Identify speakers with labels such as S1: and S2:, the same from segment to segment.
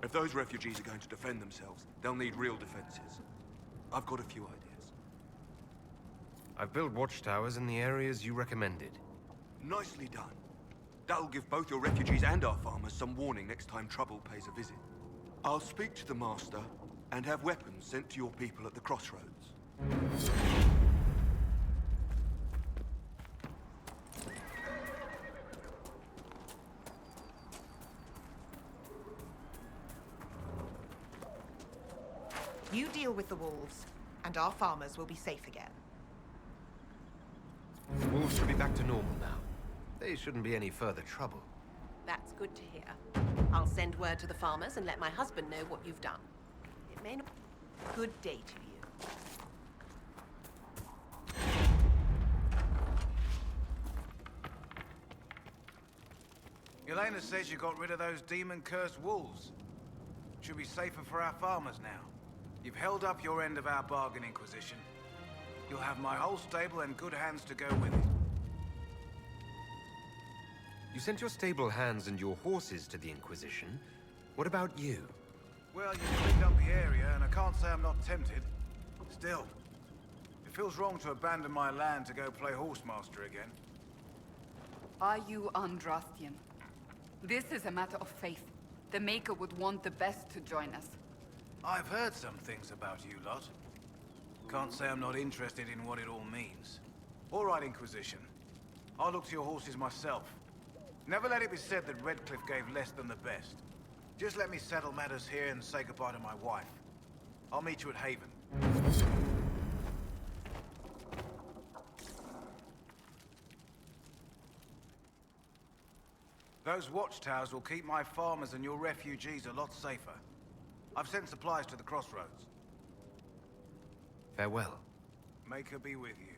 S1: If those refugees are going to defend themselves, they'll need real defenses. I've got a few ideas.
S2: I've built watchtowers in the areas you recommended.
S1: Nicely done. That'll give both your refugees and our farmers some warning next time trouble pays a visit. I'll speak to the Master and have weapons sent to your people at the crossroads.
S3: You deal with the wolves, and our farmers will be safe again.
S2: The wolves should be back to normal now. They shouldn't be any further trouble.
S4: That's good to hear. I'll send word to the farmers and let my husband know what you've done. It may not... Good day to you.
S5: Elena says you got rid of those demon-cursed wolves. Should be safer for our farmers now. You've held up your end of our bargain, Inquisition. You'll have my whole stable and good hands to go with it.
S2: You sent your stable hands and your horses to the Inquisition. What about you?
S5: Well, you cleaned up the area, and I can't say I'm not tempted. Still, it feels wrong to abandon my land to go play horsemaster again.
S6: Are you Andrastian? This is a matter of faith. The Maker would want the best to join us.
S5: I've heard some things about you lot. Can't say I'm not interested in what it all means. All right, Inquisition. I'll look to your horses myself. Never let it be said that Redcliffe gave less than the best. Just let me settle matters here and say goodbye to my wife. I'll meet you at Haven. Those watchtowers will keep my farmers and your refugees a lot safer. I've sent supplies to the crossroads.
S2: Farewell.
S5: Maker be with you.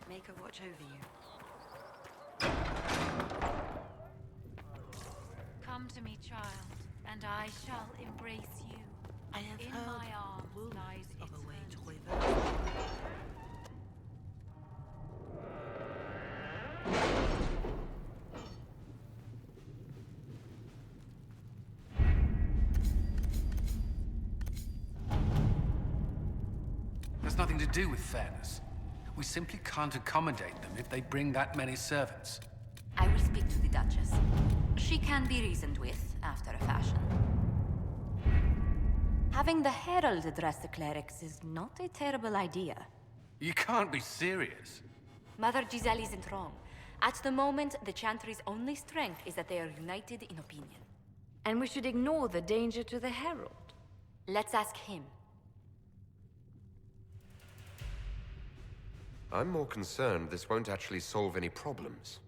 S4: Maker watch over you.
S7: Come to me, child, and I shall embrace you.
S4: I have
S7: In
S4: heard
S7: my arms
S4: the wolves
S7: lies
S4: of a way to
S7: eternal
S4: Haven.
S8: Has nothing to do with fairness. We simply can't accommodate them if they bring that many servants.
S9: I will speak to the Duchess. She can be reasoned with, after a fashion. Having the Herald address the clerics is not a terrible idea.
S8: You can't be serious.
S9: Mother Giselle isn't wrong. At the moment, the Chantry's only strength is that they are united in opinion.
S10: And we should ignore the danger to the Herald.
S9: Let's ask him.
S2: I'm more concerned this won't actually solve any problems.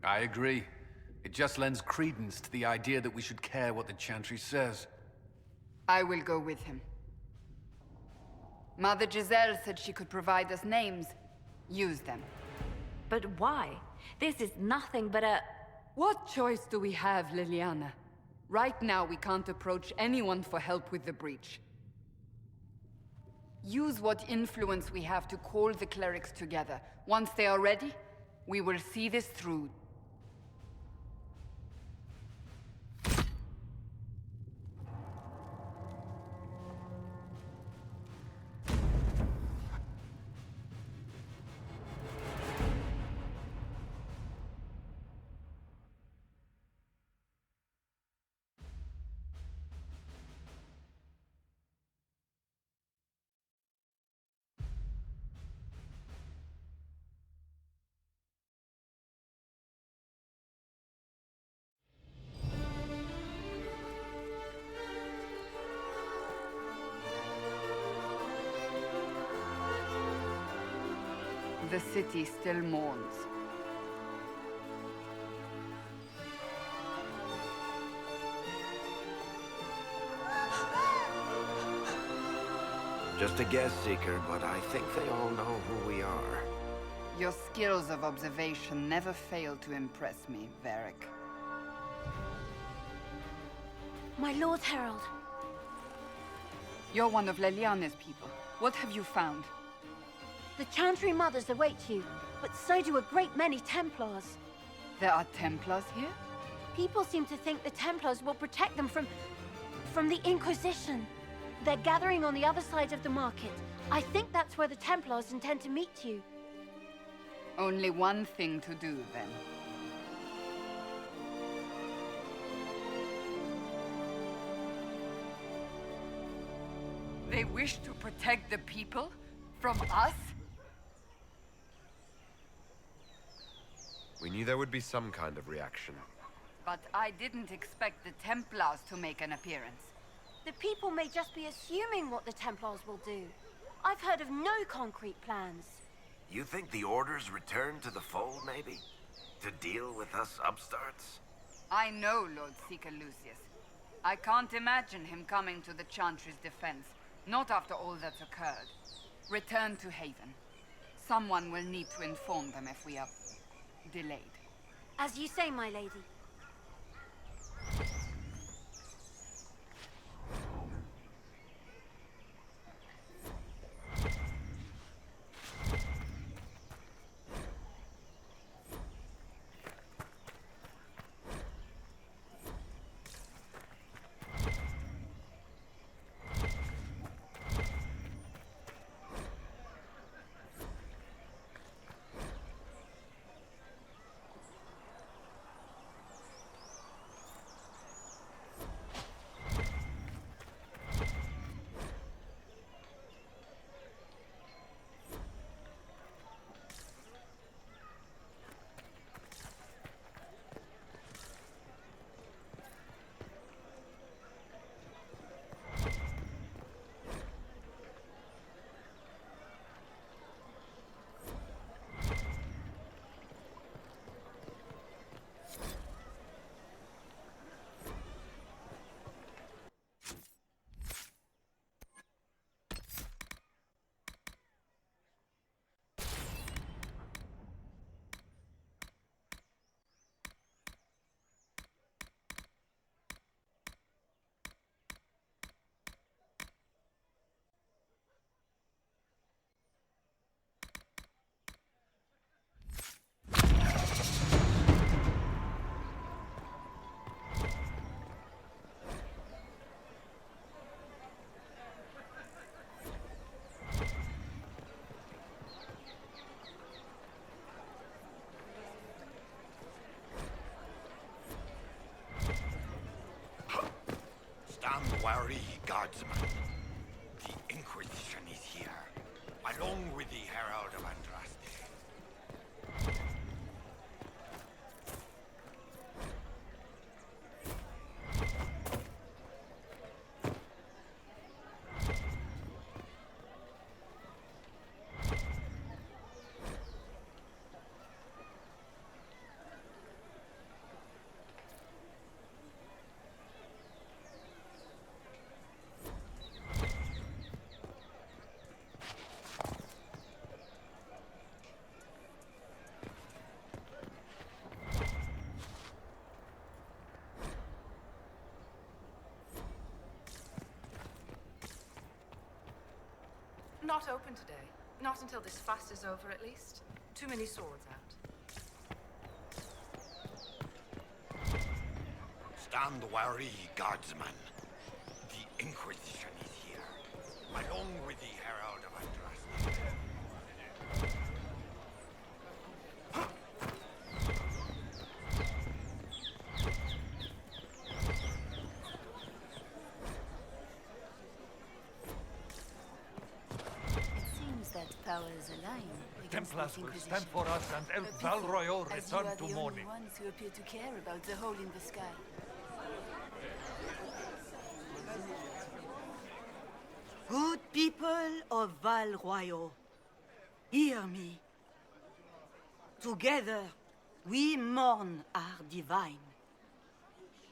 S8: I agree. It just lends credence to the idea that we should care what the Chantry says.
S6: I will go with him. Mother Giselle said she could provide us names. Use them.
S10: But why? This is nothing but a...
S6: What choice do we have, Liliana? Right now, we can't approach anyone for help with the breach. Use what influence we have to call the clerics together. Once they are ready, we will see this through. The city still mourns.
S11: Just a guess, Seeker, but I think they all know who we are.
S6: Your skills of observation never fail to impress me, Varric.
S10: My Lord Herald.
S6: You're one of Leliane's people. What have you found?
S10: The Chantry Mothers await you, but so do a great many Templars.
S6: There are Templars here?
S10: People seem to think the Templars will protect them from the Inquisition. They're gathering on the other side of the market. I think that's where the Templars intend to meet you.
S6: Only one thing to do, then. They wish to protect the people? From us?
S2: We knew there would be some kind of reaction.
S6: But I didn't expect the Templars to make an appearance.
S10: The people may just be assuming what the Templars will do. I've heard of no concrete plans.
S11: You think the Order's returned to the fold, maybe? To deal with us upstarts?
S6: I know Lord Seeker Lucius. I can't imagine him coming to the Chantry's defense, not after all that's occurred. Return to Haven. Someone will need to inform them if we are delayed.
S10: As you say, my lady.
S11: Stand wary, guardsman. The Inquisition is here, along with the Herald of Andraste.
S12: Not open today. Not until this fast is over, at least. Too many swords out.
S11: Stand wary, guardsman. The Inquisition is here, along with the Herald of Andraste.
S13: Powers align.
S14: Templars will stand for us and El Royo return to mourning.
S13: Ones who appear to care about the hole in the sky.
S15: Good people of Val Royo, hear me. Together, we mourn our divine.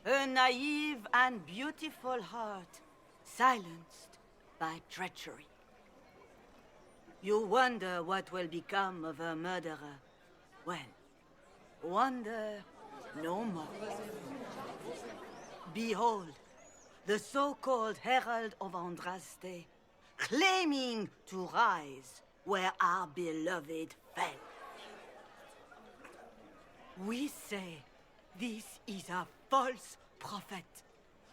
S15: A naive and beautiful heart, silenced by treachery. You wonder what will become of a murderer. Well, wonder no more. Behold, the so-called Herald of Andraste, claiming to rise where our beloved fell. We say this is a false prophet.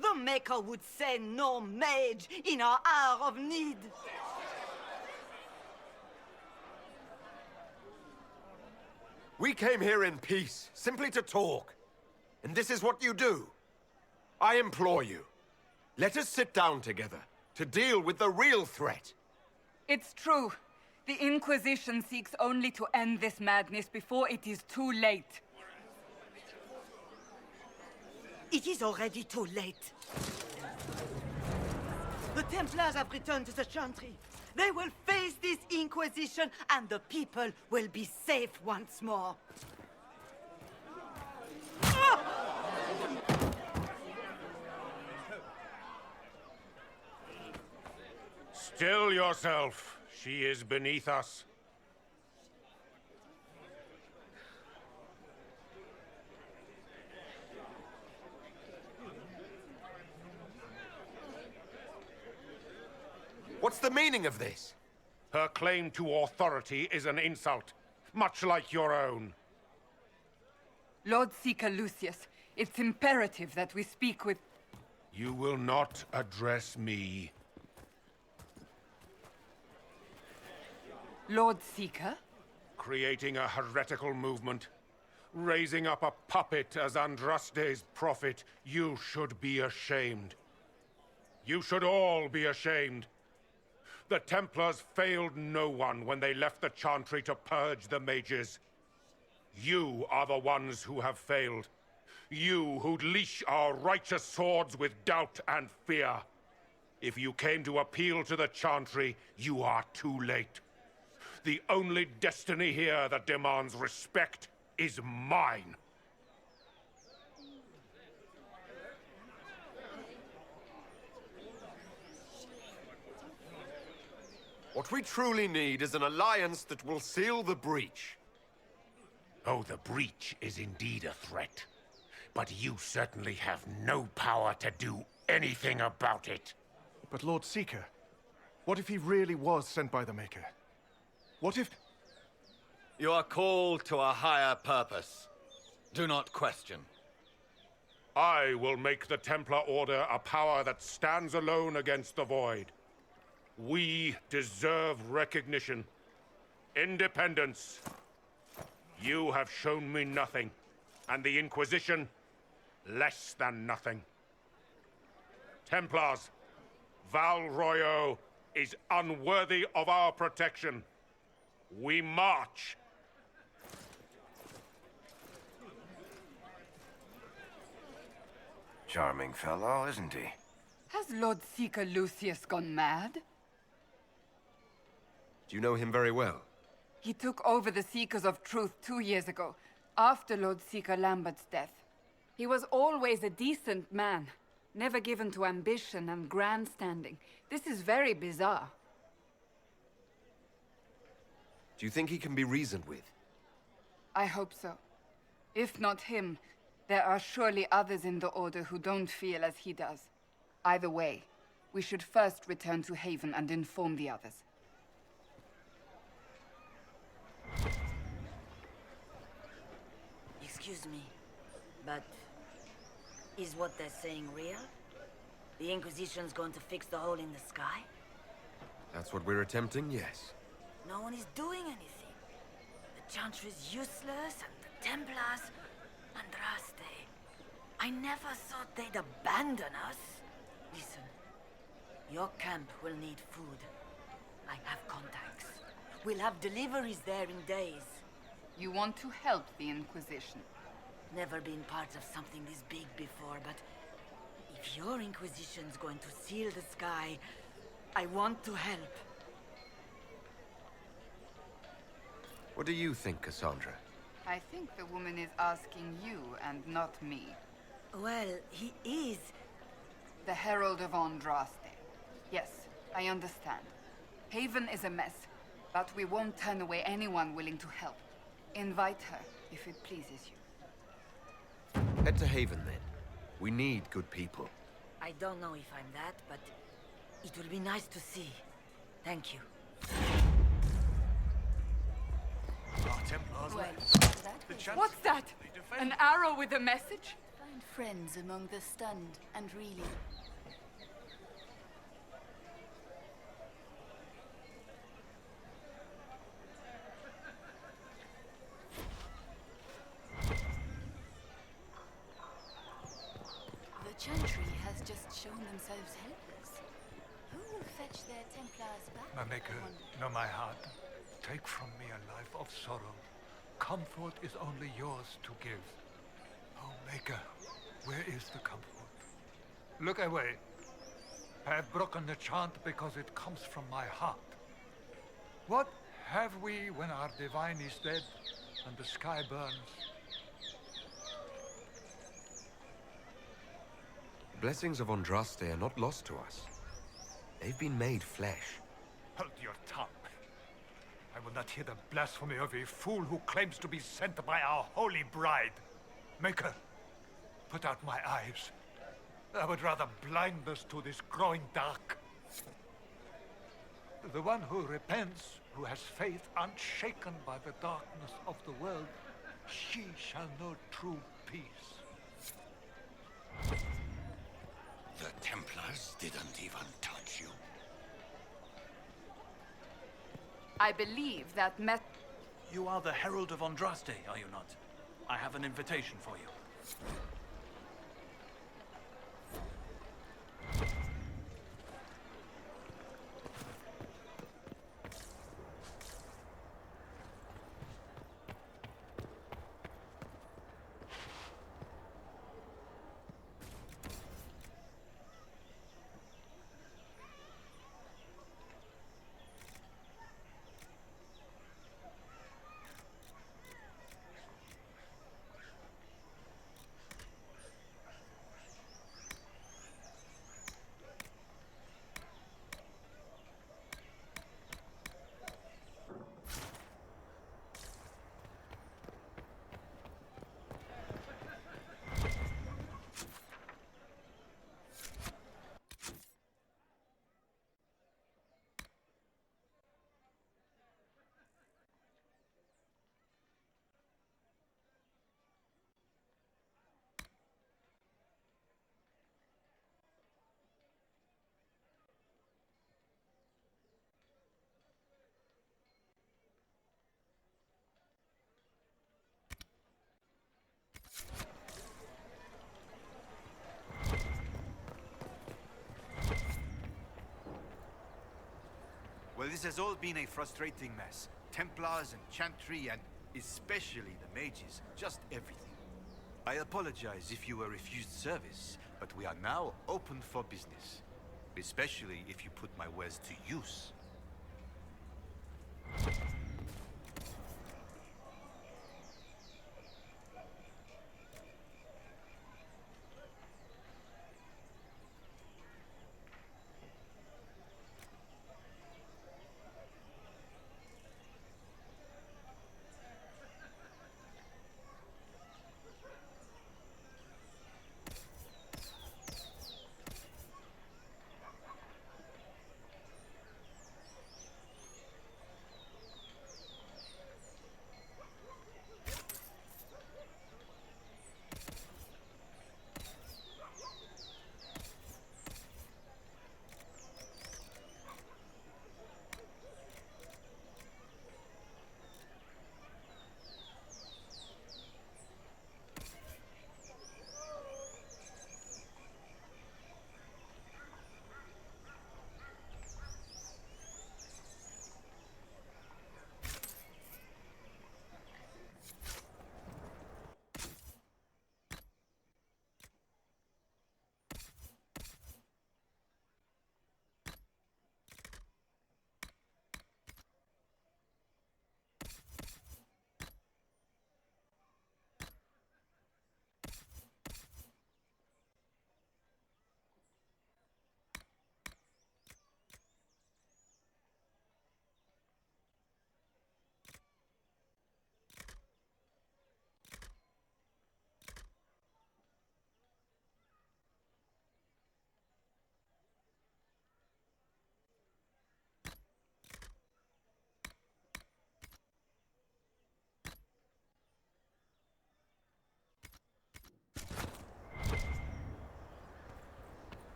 S15: The Maker would send no mage in our hour of need.
S2: We came here in peace, simply to talk. And this is what you do. I implore you, let us sit down together to deal with the real threat.
S6: It's true. The Inquisition seeks only to end this madness before it is too late.
S15: It is already too late. The Templars have returned to the Chantry. They will face this Inquisition, and the people will be safe once more.
S11: Still yourself. She is beneath us.
S2: What's the meaning of this?
S11: Her claim to authority is an insult, much like your own.
S6: Lord Seeker Lucius, it's imperative that we speak with...
S11: You will not address me.
S6: Lord Seeker?
S11: Creating a heretical movement. Raising up a puppet as Andraste's prophet. You should be ashamed. You should all be ashamed. The Templars failed no one when they left the Chantry to purge the mages. You are the ones who have failed. You who'd leash our righteous swords with doubt and fear. If you came to appeal to the Chantry, you are too late. The only destiny here that demands respect is mine.
S2: What we truly need is an alliance that will seal the breach.
S11: Oh, the breach is indeed a threat. But you certainly have no power to do anything about it.
S16: But Lord Seeker, what if he really was sent by the Maker? What if...
S17: You are called to a higher purpose. Do not question.
S11: I will make the Templar Order a power that stands alone against the Void. We deserve recognition. Independence. You have shown me nothing, and the Inquisition, less than nothing. Templars, Val Royo is unworthy of our protection. We march.
S18: Charming fellow, isn't he?
S6: Has Lord Seeker Lucius gone mad?
S2: Do you know him very well?
S6: He took over the Seekers of Truth 2 years ago, after Lord Seeker Lambert's death. He was always a decent man, never given to ambition and grandstanding. This is very bizarre.
S2: Do you think he can be reasoned with?
S6: I hope so. If not him, there are surely others in the Order who don't feel as he does. Either way, we should first return to Haven and inform the others.
S15: Excuse me, but is what they're saying real? The Inquisition's going to fix the hole in the sky?
S2: That's what we're attempting, yes.
S15: No one is doing anything. The Chantry's useless, and the Templars... Andraste. I never thought they'd abandon us. Listen, your camp will need food. I have contacts. We'll have deliveries there in days.
S6: You want to help the Inquisition?
S15: Never been part of something this big before, but if your Inquisition's going to seal the sky, I want to help.
S2: What do you think, Cassandra?
S6: I think the woman is asking you and not me.
S15: Well, he is.
S6: The Herald of Andraste. Yes, I understand. Haven is a mess, but we won't turn away anyone willing to help. Invite her, if it pleases you.
S2: Head to Haven, then. We need good people.
S15: I don't know if I'm that, but it will be nice to see. Thank you.
S6: What's that? An arrow with a message?
S13: Find friends among the stunned and reeling. The Chantry has just shown themselves helpless. Who will fetch their Templars back?
S14: My maker, know my heart. Take from me a life of sorrow. Comfort is only yours to give. Oh, Maker, where is the comfort? Look away. I have broken the chant because it comes from my heart. What have we when our divine is dead and the sky burns?
S2: The blessings of Andraste are not lost to us. They've been made flesh.
S14: Hold your tongue. I will not hear the blasphemy of a fool who claims to be sent by our holy bride. Maker, put out my eyes. I would rather blindness to this growing dark. The one who repents, who has faith unshaken by the darkness of the world, she shall know true peace.
S18: The Templars didn't even touch you.
S6: I believe that
S5: You are the Herald of Andraste, are you not? I have an invitation for you.
S19: Well, this has all been a frustrating mess. Templars and Chantry and especially the mages, just everything. I apologize if you were refused service, but we are now open for business. Especially if you put my wares to use.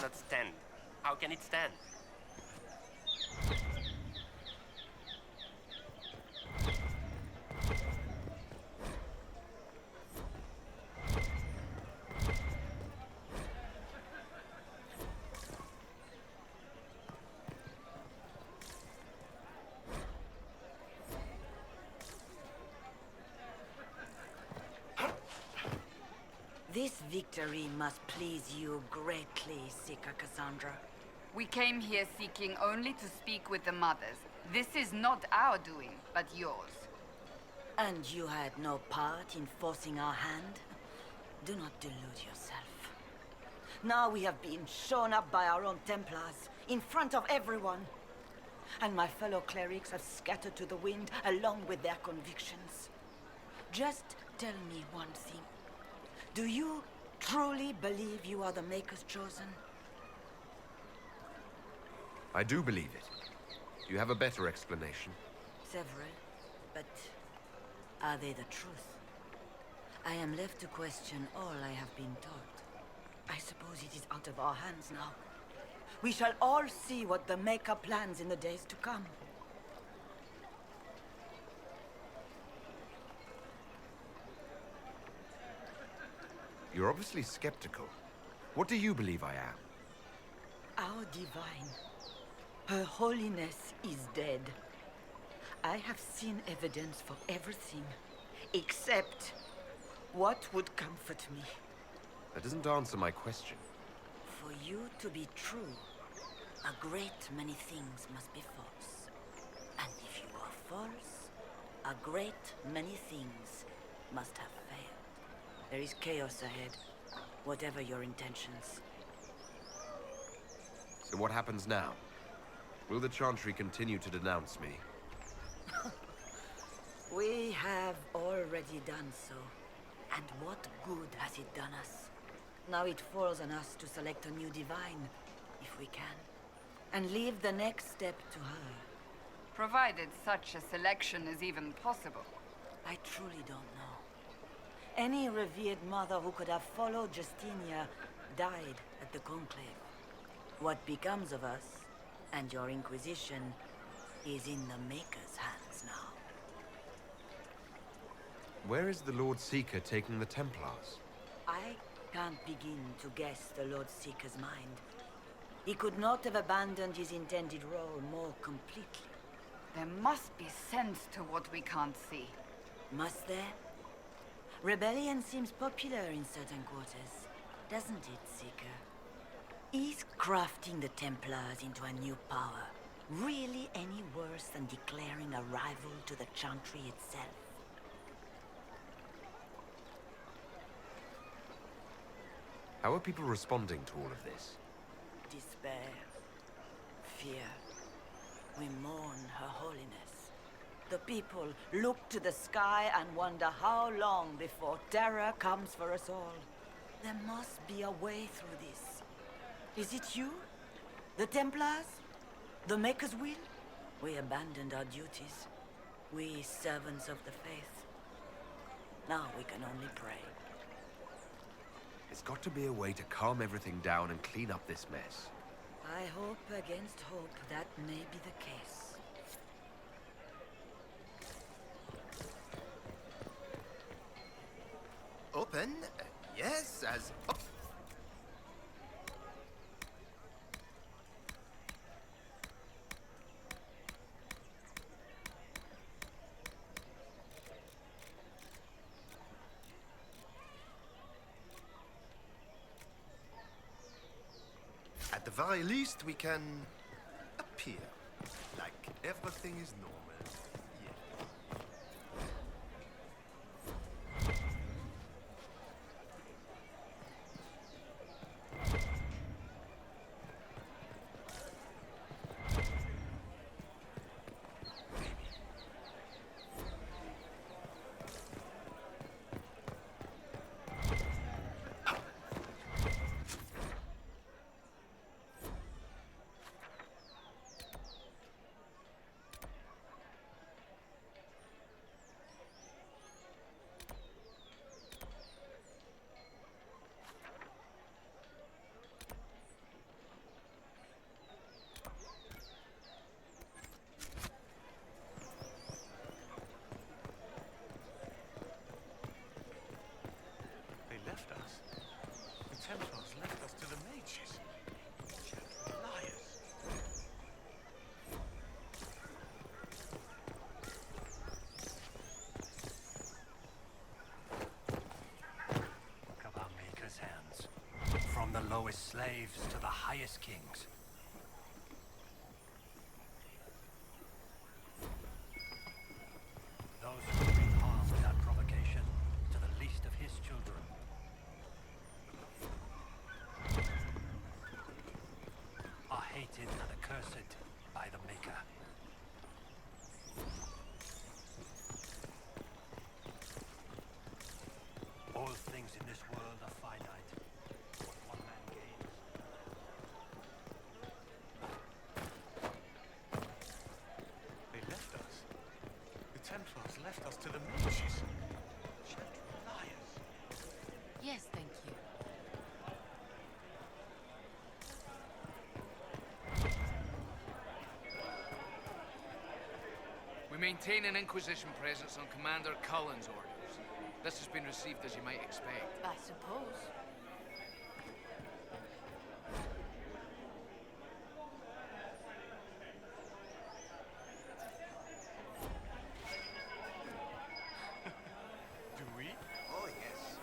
S20: cannot stand. How can it stand?
S15: This victory must please you greatly, Seeker Cassandra.
S6: We came here seeking only to speak with the mothers. This is not our doing, but yours.
S15: And you had no part in forcing our hand? Do not delude yourself. Now we have been shown up by our own Templars, in front of everyone. And my fellow clerics have scattered to the wind along with their convictions. Just tell me one thing. Do you truly believe you are the Maker's chosen?
S2: I do believe it. Do you have a better explanation?
S15: Several, but are they the truth? I am left to question all I have been taught. I suppose it is out of our hands now. We shall all see what the Maker plans in the days to come.
S2: You're obviously skeptical. What do you believe I am?
S15: Our divine. Her holiness is dead. I have seen evidence for everything, except what would comfort me.
S2: That doesn't answer my question.
S15: For you to be true, a great many things must be false. And if you are false, a great many things must have failed. There is chaos ahead, whatever your intentions.
S2: So what happens now? Will the Chantry continue to denounce me?
S15: We have already done so. And what good has it done us? Now it falls on us to select a new divine, if we can. And leave the next step to her.
S6: Provided such a selection is even possible.
S15: I truly don't know. Any revered mother who could have followed Justinia died at the Conclave. What becomes of us, and your Inquisition, is in the Maker's hands now.
S2: Where is the Lord Seeker taking the Templars?
S15: I can't begin to guess the Lord Seeker's mind. He could not have abandoned his intended role more completely.
S6: There must be sense to what we can't see.
S15: Must there? Rebellion seems popular in certain quarters, doesn't it, Seeker? Is crafting the Templars into a new power really any worse than declaring a rival to the Chantry itself?
S2: How are people responding to all of this?
S15: Despair. Fear. We mourn Her Holiness. The people look to the sky and wonder how long before terror comes for us all. There must be a way through this. Is it you? The Templars? The Maker's will? We abandoned our duties. We servants of the faith. Now we can only pray.
S2: There's got to be a way to calm everything down and clean up this mess.
S15: I hope against hope that may be the case.
S21: Open? Yes, as... Oh. At the very least, we can appear like everything is normal.
S1: We're slaves to the highest kings. Those who bring harm without provocation to the least of his children. Are hated and accursed by the Maker. All things in this world are finite. What one man gains.
S19: They left us. The Templars left us to the mages. Children liars.
S9: Yes, thank you.
S22: We maintain an Inquisition presence on Commander Cullen's orders. This has been received as you might expect.
S9: I suppose.
S19: Do we? Oh, yes.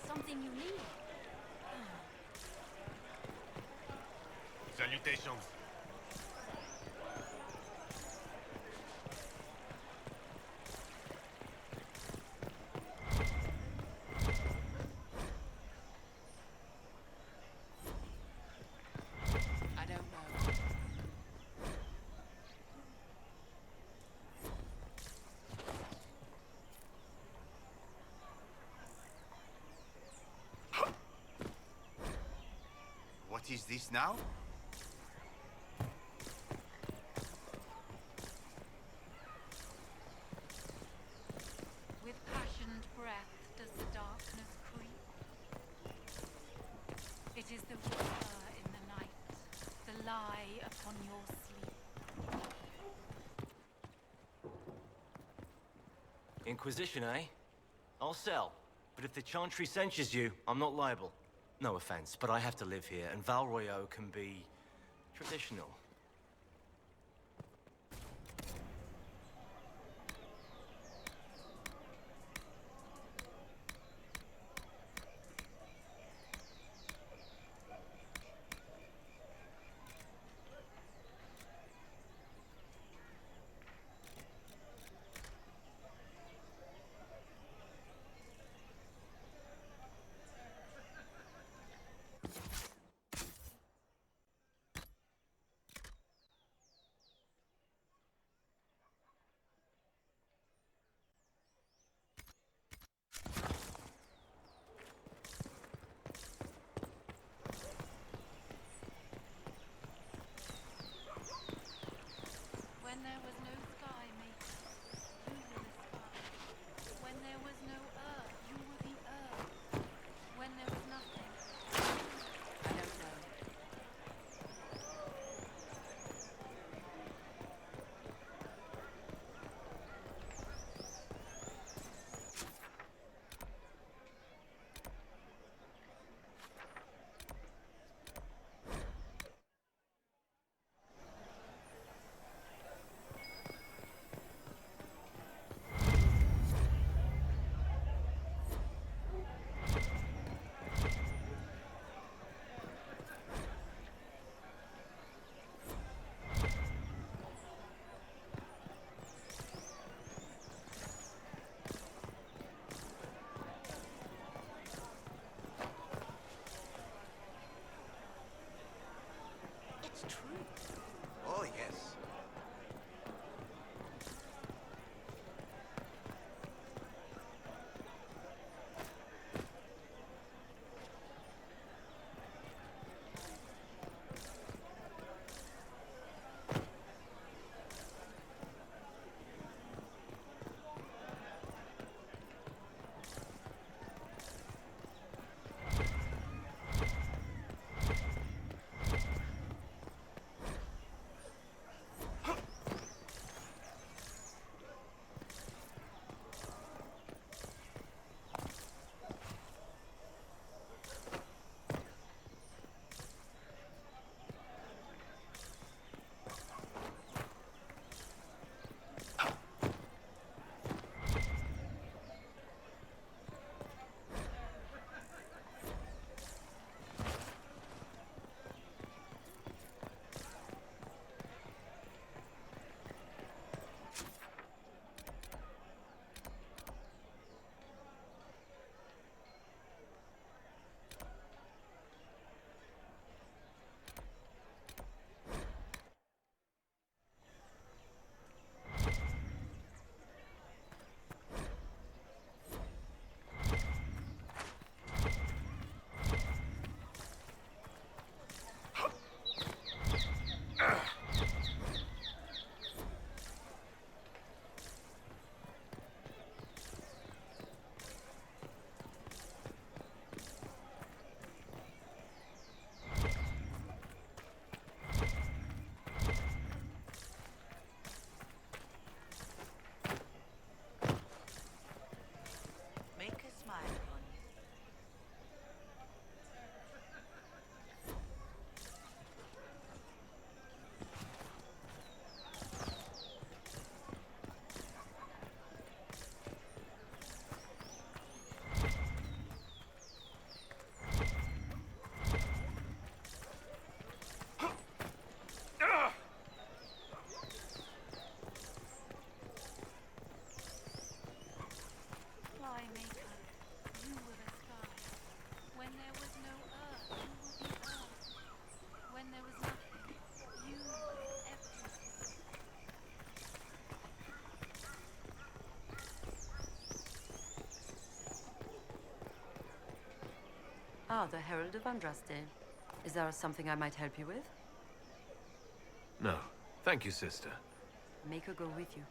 S10: Something you need.
S21: Salutations.
S4: I don't know.
S19: What is this now?
S7: With passionate breath does the darkness
S13: upon your sleep.
S3: Inquisition, eh? I'll sell. But if the Chantry censures you, I'm not liable. No offense, but I have to live here, and Val Royeaux can be traditional.
S7: When there was no sky, Maker, you were the sky. When there was no earth, you were the earth. When there was nothing,
S4: I don't know.
S21: It's true. Oh, yes.
S4: Ah, the Herald of Andraste. Is there something I might help you with?
S2: No. Thank you, sister.
S4: Make her go with you.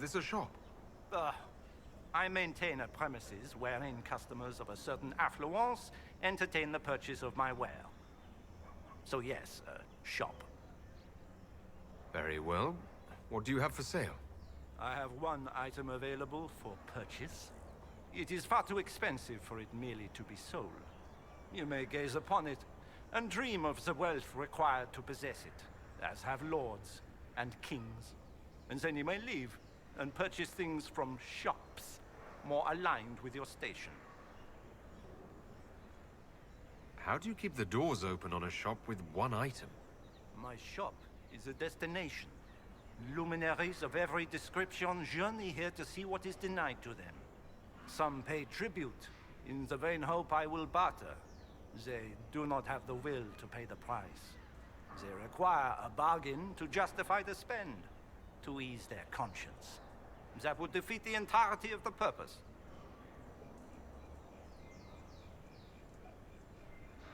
S2: this a shop?
S8: I maintain a premises wherein customers of a certain affluence entertain the purchase of my ware. So yes, a shop.
S2: Very well. What do you have for sale?
S8: I have one item available for purchase. It is far too expensive for it merely to be sold. You may gaze upon it and dream of the wealth required to possess it, as have lords and kings. And then you may leave and purchase things from shops more aligned with your station.
S2: How do you keep the doors open on a shop with one item?
S8: My shop is a destination. Luminaries of every description journey here to see what is denied to them. Some pay tribute, in the vain hope I will barter. They do not have the will to pay the price. They require a bargain to justify the spend, to ease their conscience. That would defeat the entirety of the purpose.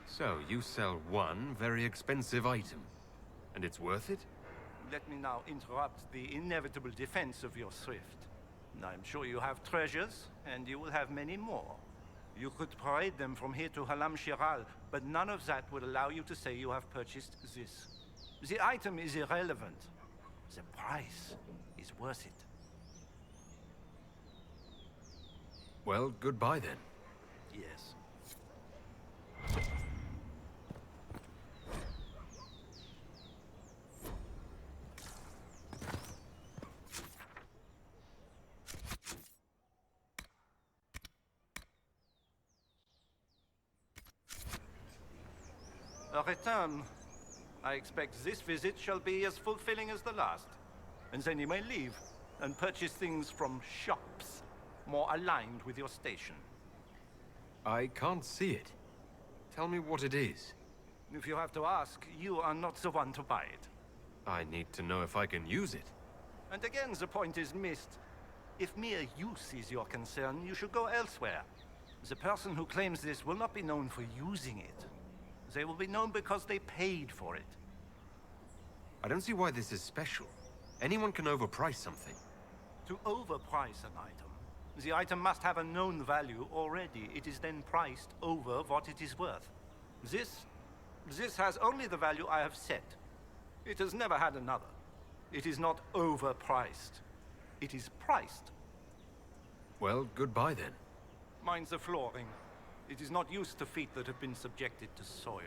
S2: So, you sell one very expensive item, and it's worth it?
S8: Let me now interrupt the inevitable defense of your thrift. I'm sure you have treasures, and you will have many more. You could parade them from here to Halam Shiral, but none of that would allow you to say you have purchased this. The item is irrelevant. The price is worth it.
S2: Well, goodbye then.
S8: Yes. A return. I expect this visit shall be as fulfilling as the last. And then you may leave and purchase things from shops more aligned with your station.
S2: I can't see it. Tell me what it is.
S8: If you have to ask, you are not the one to buy it.
S2: I need to know if I can use it.
S8: And again, the point is missed. If mere use is your concern, you should go elsewhere. The person who claims this will not be known for using it. They will be known because they paid for it.
S2: I don't see why this is special. Anyone can overprice something.
S8: To overprice an item, the item must have a known value already. It is then priced over what it is worth. This has only the value I have set. It has never had another. It is not overpriced. It is priced.
S2: Well, goodbye then.
S8: Mind the flooring. It is not used to feet that have been subjected to soil.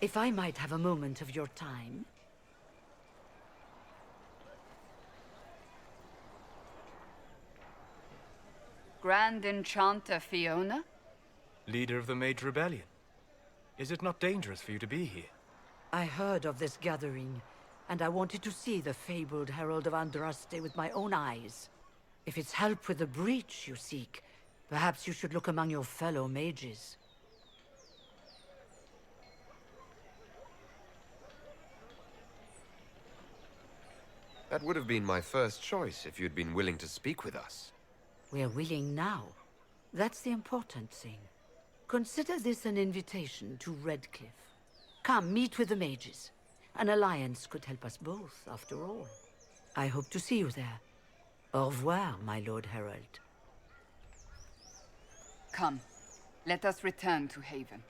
S15: If I might have a moment of your time.
S6: Grand Enchanter Fiona?
S12: Leader of the Mage Rebellion. Is it not dangerous for you to be here?
S15: I heard of this gathering, and I wanted to see the fabled Herald of Andraste with my own eyes. If it's help with the breach you seek, perhaps you should look among your fellow mages.
S2: That would have been my first choice if you'd been willing to speak with us.
S15: We're willing now.
S16: That's the important thing. Consider this an invitation to Redcliffe. Come, meet with the mages. An alliance could help us both, after all. I hope to see you there. Au revoir, my Lord Herald.
S6: Come, let us return to Haven.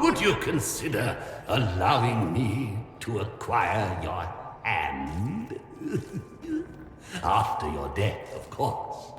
S17: Would you consider allowing me to acquire your hand? After your death, of course.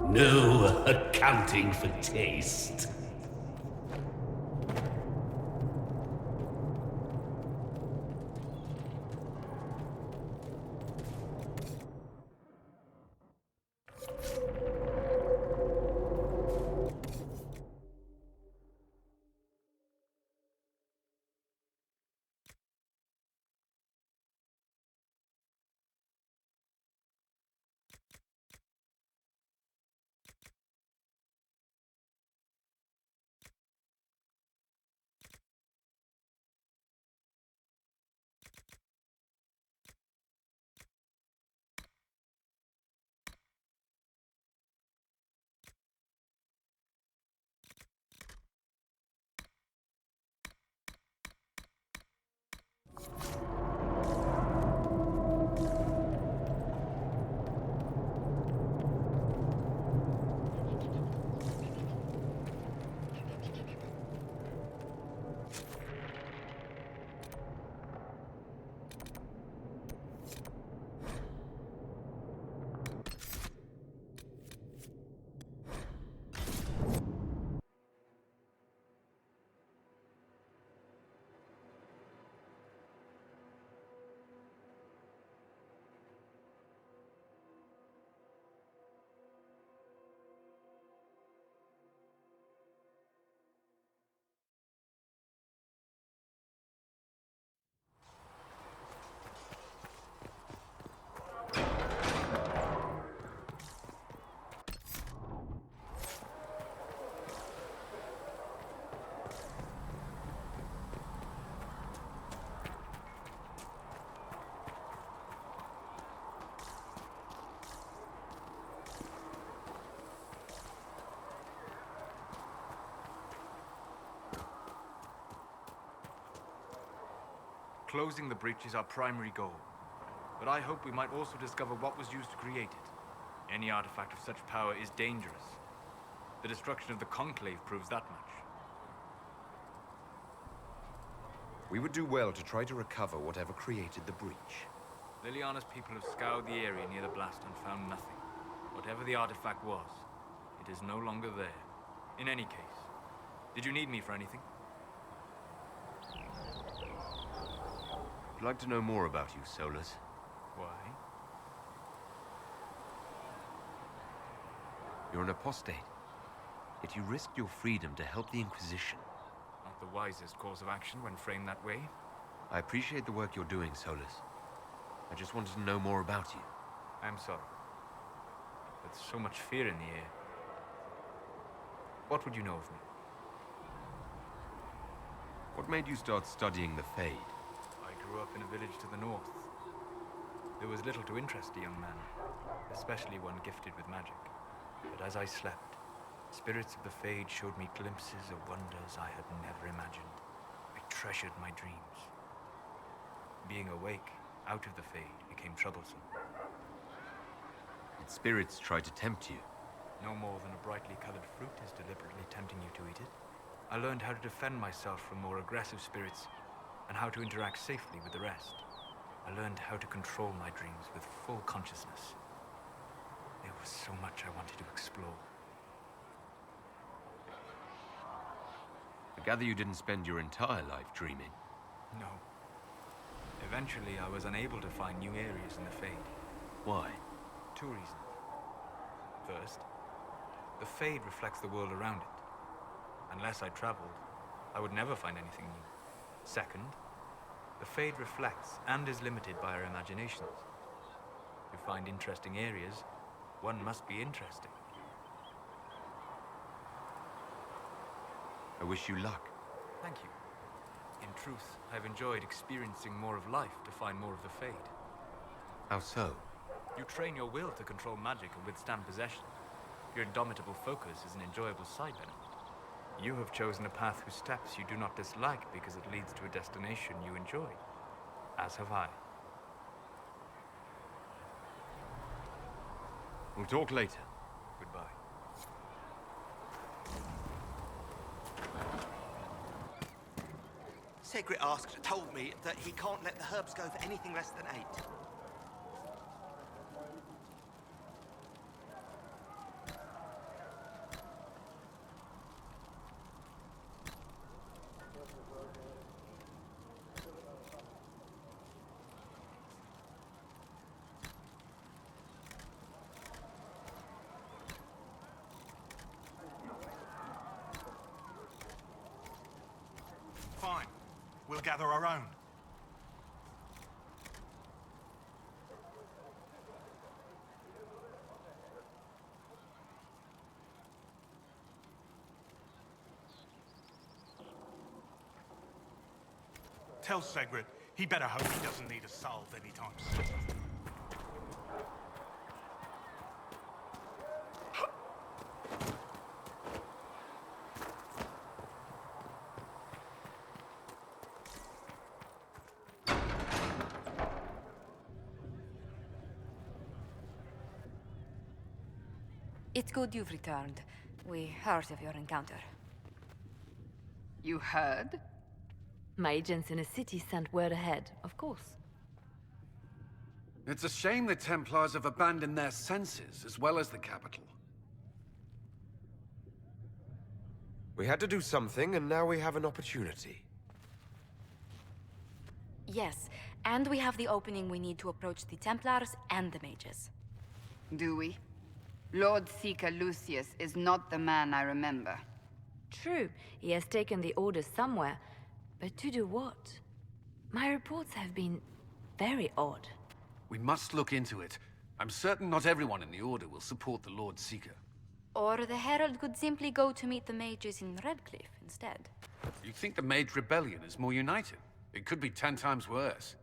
S17: No accounting for taste.
S12: Closing the breach is our primary goal. But I hope we might also discover what was used to create it. Any artifact of such power is dangerous. The destruction of the Conclave proves that much.
S2: We would do well to try to recover whatever created the breach.
S12: Liliana's people have scoured the area near the blast and found nothing. Whatever the artifact was, it is no longer there. In any case, did you need me for anything?
S2: I'd like to know more about you, Solus.
S12: Why?
S2: You're an apostate. Yet you risked your freedom to help the Inquisition.
S12: Not the wisest course of action when framed that way.
S2: I appreciate the work you're doing, Solus. I just wanted to know more about you.
S12: I'm sorry. There's so much fear in the air. What would you know of me?
S2: What made you start studying the Fade?
S12: I grew up in a village to the north. There was little to interest a young man, especially one gifted with magic. But as I slept, spirits of the Fade showed me glimpses of wonders I had never imagined. I treasured my dreams. Being awake, out of the Fade, became troublesome.
S2: Did spirits try to tempt you?
S12: No more than a brightly colored fruit is deliberately tempting you to eat it. I learned how to defend myself from more aggressive spirits, and how to interact safely with the rest. I learned how to control my dreams with full consciousness. There was so much I wanted to explore.
S2: I gather you didn't spend your entire life dreaming.
S12: No. Eventually, I was unable to find new areas in the Fade.
S2: Why?
S12: 2 reasons. First, the Fade reflects the world around it. Unless I traveled, I would never find anything new. Second, the Fade reflects and is limited by our imaginations. To find interesting areas, one must be interesting.
S2: I wish you luck.
S12: Thank you. In truth, I've enjoyed experiencing more of life to find more of the Fade.
S2: How so?
S12: You train your will to control magic and withstand possession. Your indomitable focus is an enjoyable side benefit. You have chosen a path whose steps you do not dislike because it leads to a destination you enjoy. As have I.
S2: We'll talk later.
S12: Goodbye.
S11: Segret told me that he can't let the herbs go for anything less than 8.
S19: Fine. We'll gather our own. Tell Segret he better hope he doesn't need a salve anytime soon.
S9: It's good you've returned. We heard of your encounter.
S6: You heard?
S14: My agents in a city sent word ahead, of course.
S5: It's a shame the Templars have abandoned their senses, as well as the capital.
S2: We had to do something, and now we have an opportunity.
S9: Yes, and we have the opening we need to approach the Templars and the mages.
S6: Do we? Lord Seeker Lucius is not the man I remember.
S14: True, he has taken the orders somewhere, but to do what? My reports have been very odd.
S5: We must look into it. I'm certain not everyone in the Order will support the Lord Seeker.
S9: Or the Herald could simply go to meet the mages in Redcliffe instead.
S5: You think the Mage Rebellion is more united? It could be 10 times worse.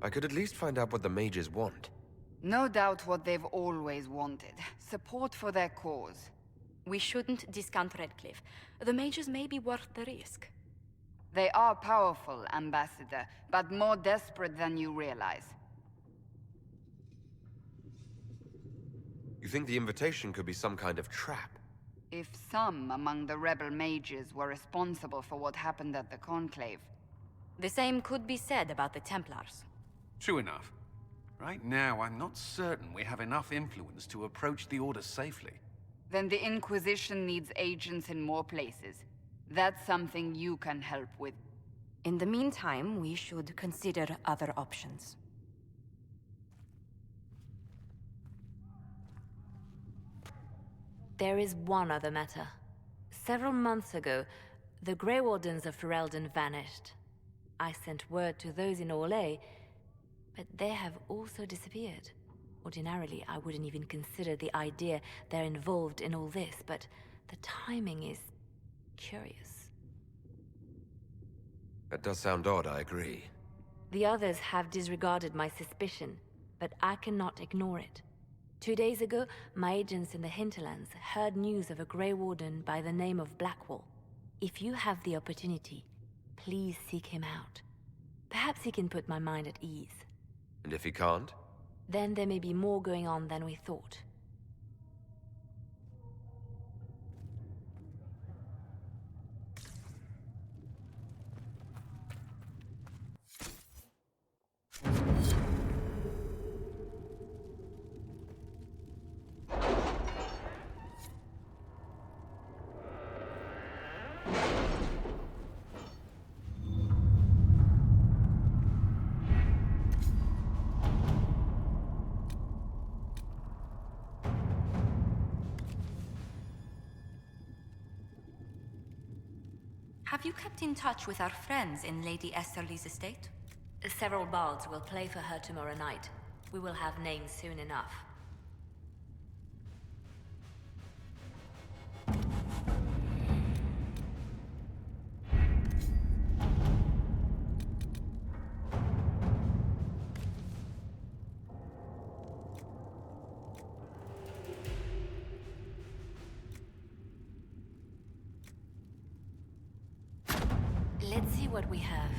S2: I could at least find out what the mages want.
S6: No doubt what they've always wanted. Support for their cause.
S9: We shouldn't discount Redcliffe. The mages may be worth the risk.
S6: They are powerful, Ambassador, but more desperate than you realize.
S2: You think the invitation could be some kind of trap?
S6: If some among the rebel mages were responsible for what happened at the Conclave.
S9: The same could be said about the Templars.
S18: True enough. Right now, I'm not certain we have enough influence to approach the Order safely.
S6: Then the Inquisition needs agents in more places. That's something you can help with.
S9: In the meantime, we should consider other options.
S14: There is one other matter. Several months ago, the Grey Wardens of Ferelden vanished. I sent word to those in Orlais, but they have also disappeared. Ordinarily, I wouldn't even consider the idea they're involved in all this, but the timing is curious.
S2: That does sound odd, I agree.
S14: The others have disregarded my suspicion, but I cannot ignore it. 2 days ago, my agents in the hinterlands heard news of a Grey Warden by the name of Blackwall. If you have the opportunity, please seek him out. Perhaps he can put my mind at ease.
S2: And if he can't?
S14: Then there may be more going on than we thought.
S9: Have you kept in touch with our friends in Lady Esterly's estate?
S14: Several bards will play for her tomorrow night. We will have names soon enough. Let's see what we have.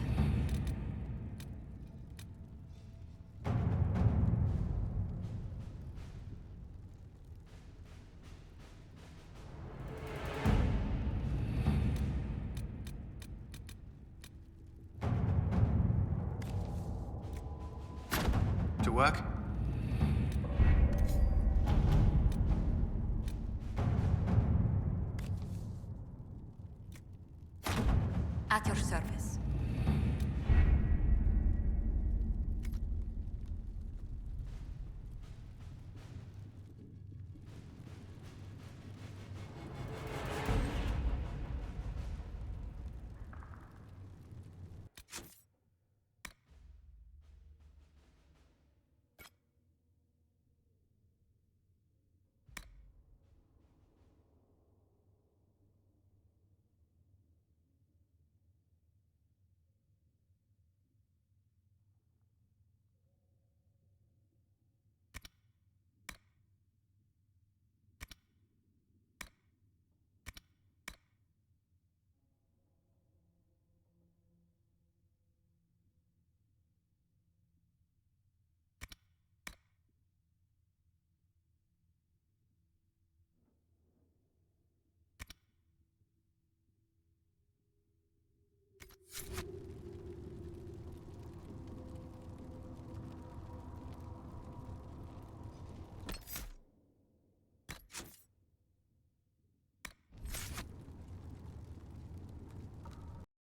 S18: To work?